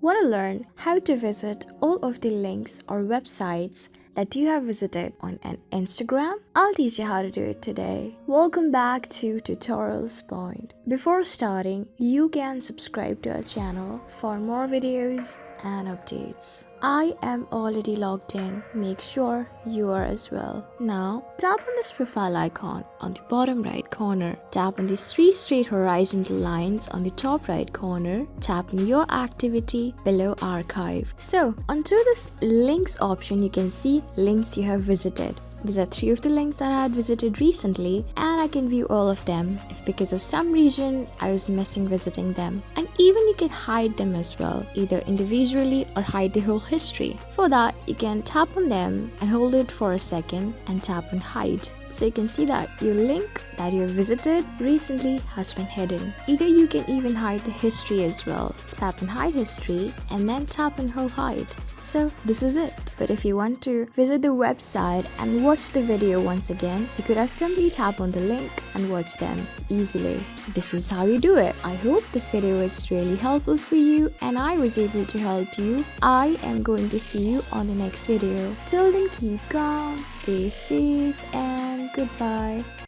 Want to learn how to visit all of the links or websites that you have visited on an Instagram? I'll teach you how to do it today. Welcome back to Tutorials Point. Before starting, you can subscribe to our channel for more videos and updates. I am already logged in. Make sure you are as well. Now, tap on this profile icon on the bottom right corner. Tap on these three straight horizontal lines on the top right corner. Tap on your activity below archive. So, onto this links option, you can see links you have visited. These are 3 of the links that I had visited recently, and I can view all of them if because of some reason I was missing visiting them. And even you can hide them as well, either individually or hide the whole history. For that, you can tap on them and hold it for a second and tap on hide. So you can see that your link that you have visited recently has been hidden. Either you can even hide the history as well. Tap on hide history and then tap on hide. So this is it. But if you want to visit the website and watch the video once again, you could have simply tap on the link and watch them easily. So this is how you do it. I hope this video was really helpful for you and I was able to help you. I am going to see you on the next video. Till then, keep calm, stay safe, and goodbye.